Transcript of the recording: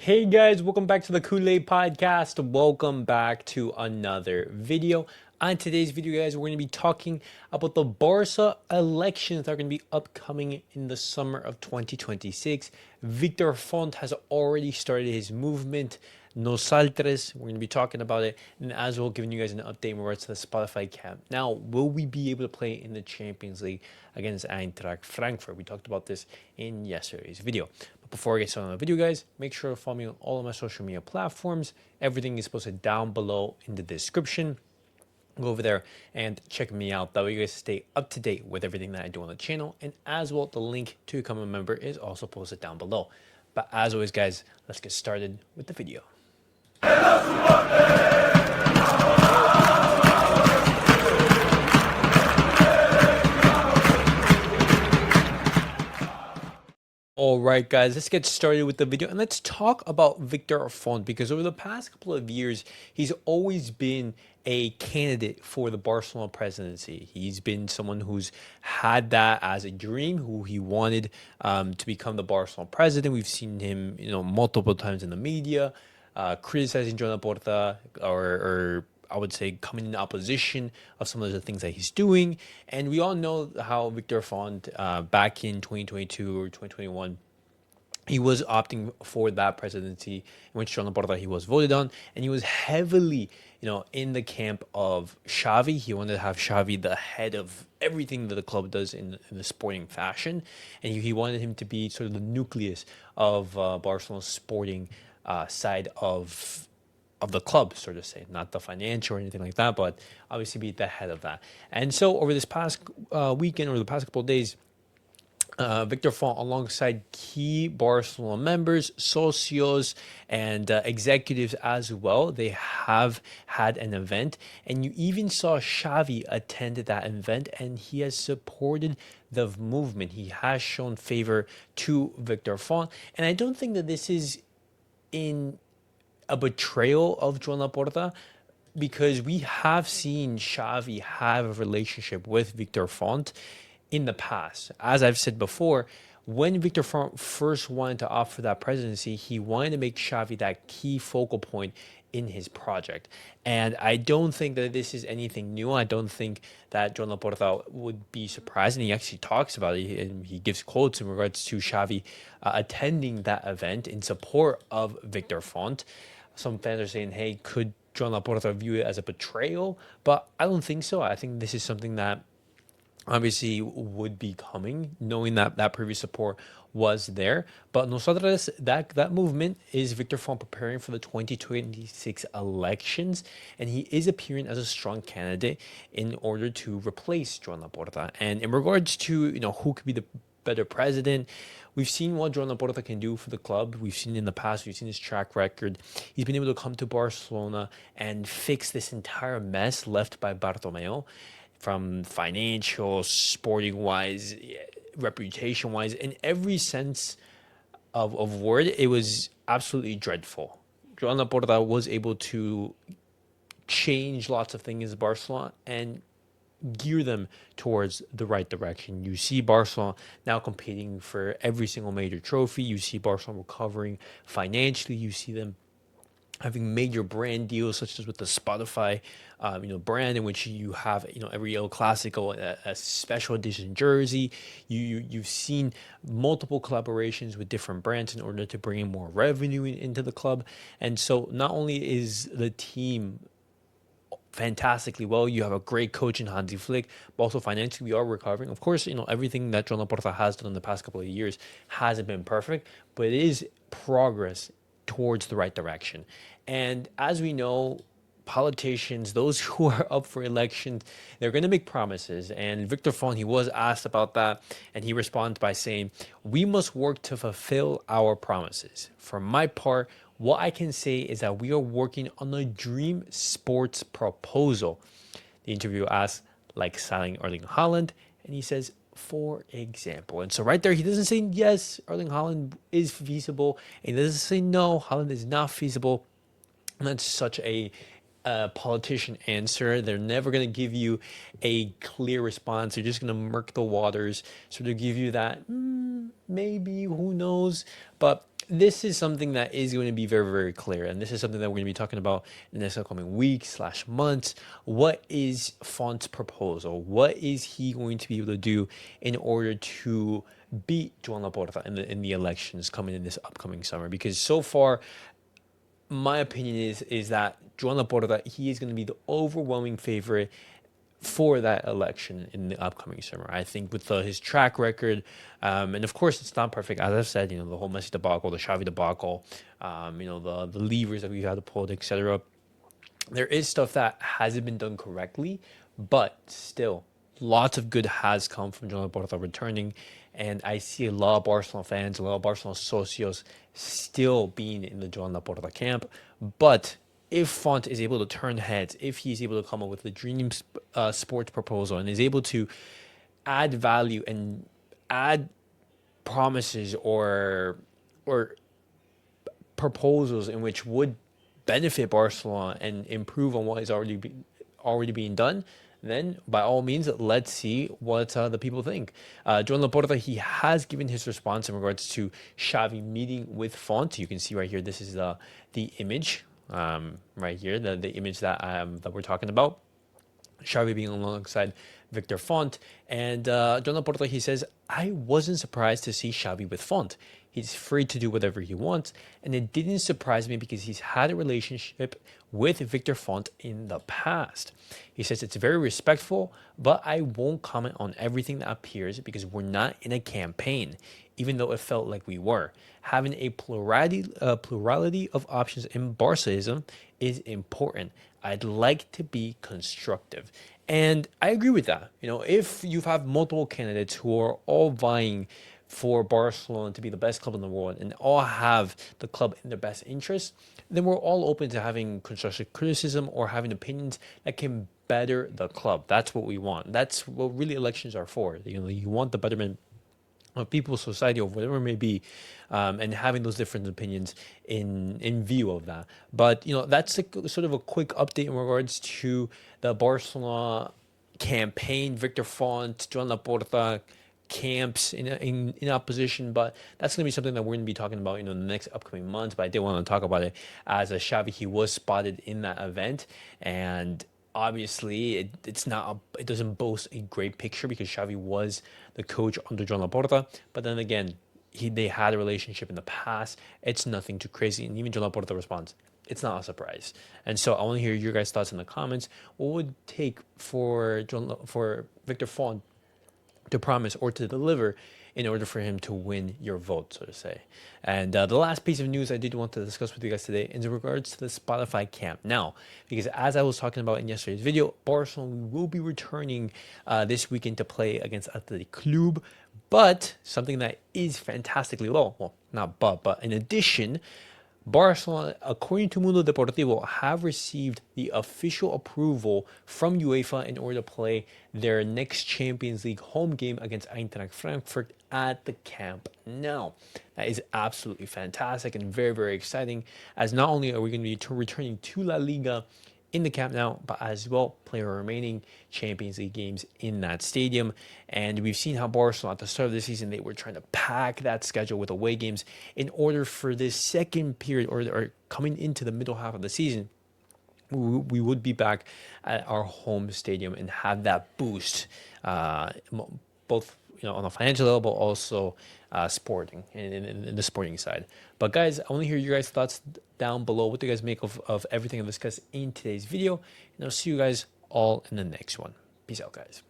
Hey guys, welcome back to the 𝐄𝐲𝐧𝐠 podcast. Welcome back to another video. On today's video, guys, we're going to be talking about the Barça elections that are going to be upcoming in the summer of 2026. Víctor Font has already started his movement, Nosaltres. We're going to be talking about it, and as well giving you guys an update in regards to the Spotify camp. Now, will we be able to play in the Champions League against Eintracht Frankfurt? We talked about this in yesterday's video. But before I get started on the video, guys, make sure to follow me on all of my social media platforms. Everything is posted down below in the description. Go over there and check me out. That way you guys stay up to date with everything that I do on the channel. And as well, the link to become a member is also posted down below. But as always, guys, let's get started with the video. All right, guys, let's get started with the video and let's talk about Víctor Font, because over the past couple of years, he's always been a candidate for the Barcelona presidency. He's been someone who's had that as a dream, who he wanted to become the Barcelona president. We've seen him, multiple times in the media, criticizing Joan Laporta or I would say coming in opposition of some of the things that he's doing. And we all know how Víctor Font back in 2022 or 2021, he was opting for that presidency in which Joan Laporta he was voted on, and he was heavily, in the camp of Xavi. He wanted to have Xavi the head of everything that the club does in the sporting fashion, and he wanted him to be sort of the nucleus of Barcelona's sporting side of the club, so to say, not the financial or anything like that, but obviously be the head of that. And so over this past weekend or the past couple of days, Víctor Font, alongside key Barcelona members, socios, and executives as well, they have had an event, and you even saw Xavi attend that event, and he has supported the movement. He has shown favor to Víctor Font, and I don't think that this is in a betrayal of Joan Laporta, because we have seen Xavi have a relationship with Víctor Font in the past. As I've said before, when Víctor Font first wanted to opt for that presidency, he wanted to make Xavi that key focal point in his project. And I don't think that this is anything new. I don't think that Joan Laporta would be surprised, and he actually talks about it, and he gives quotes in regards to Xavi attending that event in support of Víctor Font. Some fans are saying, hey, could Joan Laporta view it as a betrayal? But I don't think so. I think this is something that obviously would be coming, knowing that that previous support was there. But Nosaltres, that movement is Víctor Font preparing for the 2026 elections, and he is appearing as a strong candidate in order to replace Joan Laporta. And in regards to who could be the better president, we've seen what Joan Laporta can do for the club. We've seen in the past, we've seen his track record. He's been able to come to Barcelona and fix this entire mess left by Bartomeu, from financial, sporting wise, reputation wise, in every sense of word. It was absolutely dreadful. Joan Laporta was able to change lots of things in Barcelona and gear them towards the right direction. You see Barcelona now competing for every single major trophy. You see Barcelona recovering financially. You see them having major brand deals, such as with the Spotify, brand, in which you have, every El Clasico, a special edition jersey. You've seen multiple collaborations with different brands in order to bring in more revenue into the club. And so not only is the team fantastically well, you have a great coach in Hansi Flick, but also financially we are recovering. Of course, everything that Joan Laporta has done in the past couple of years hasn't been perfect, but it is progress towards the right direction. And as we know, politicians, those who are up for elections, they're going to make promises. And Víctor Font, he was asked about that, and he responds by saying, we must work to fulfill our promises. For my part, what I can say is that we are working on a dream sports proposal. The interviewer asks, like signing Erling Haaland, and he says, for example. And so right there, he doesn't say yes, Erling Haaland is feasible, and he doesn't say no, Haaland is not feasible. And that's such a politician answer. They're never going to give you a clear response. They're just going to murk the waters, sort of give you that maybe, who knows. But this is something that is going to be very, very clear. And this is something that we're going to be talking about in the next upcoming weeks/months. What is Font's proposal? What is he going to be able to do in order to beat Joan Laporta in the elections coming in this upcoming summer? Because so far, my opinion is that Joan Laporta, he is going to be the overwhelming favorite for that election in the upcoming summer. I think with his track record, and of course it's not perfect, as I've said, the whole Messi debacle, the Xavi debacle, the levers that we've had to pull, etc. There is stuff that hasn't been done correctly, but still, lots of good has come from Joan Laporta returning, and I see a lot of Barcelona fans, a lot of Barcelona socios still being in the Joan Laporta camp. But if Font is able to turn heads, if he's able to come up with a dream sports proposal and is able to add value and add promises or proposals in which would benefit Barcelona and improve on what is already being done, then by all means, let's see what the people think. Joan Laporta, he has given his response in regards to Xavi meeting with Font. You can see right here, this is the image right here, the image that we're talking about. Xavi being alongside Víctor Font. And Joan Laporta, he says, I wasn't surprised to see Xavi with Font. He's free to do whatever he wants. And it didn't surprise me because he's had a relationship with Víctor Font in the past. He says it's very respectful, but I won't comment on everything that appears because we're not in a campaign, even though it felt like we were. Having a plurality of options in Barcaism is important. I'd like to be constructive. And I agree with that. If you have multiple candidates who are all vying for Barcelona to be the best club in the world and all have the club in their best interest, then we're all open to having constructive criticism or having opinions that can better the club. That's what we want. That's what really elections are for. You want the betterment of people's society or whatever it may be, and having those different opinions in view of that. But that's sort of a quick update in regards to the Barcelona campaign, Víctor Font, Joan Laporta camps in opposition. But that's going to be something that we're going to be talking about in the next upcoming months. But I did want to talk about it as a Xavi, he was spotted in that event, and obviously, it doesn't boast a great picture because Xavi was the coach under Joan Laporta. But then again, they had a relationship in the past. It's nothing too crazy. And even Joan Laporta responds, it's not a surprise. And so I want to hear your guys' thoughts in the comments. What would it take for Víctor Font to promise or to deliver in order for him to win your vote, so to say? And the last piece of news I did want to discuss with you guys today is in regards to the Spotify camp. Now, because as I was talking about in yesterday's video, Barcelona will be returning this weekend to play against Athletic Club. But something that is fantastically well, not but in addition, Barcelona, according to Mundo Deportivo, have received the official approval from UEFA in order to play their next Champions League home game against Eintracht Frankfurt at the Camp Nou. That is absolutely fantastic and very, very exciting, as not only are we going to be returning to La Liga in the Camp Nou, but as well play our remaining Champions League games in that stadium. And we've seen how Barcelona at the start of the season, they were trying to pack that schedule with away games in order for this second period or coming into the middle half of the season, we would be back at our home stadium and have that boost, both on a financial level, but also sporting in the sporting side. But guys, I want to hear your guys' thoughts down below. What do you guys make of everything I've discussed in today's video? And I'll see you guys all in the next one. Peace out, guys.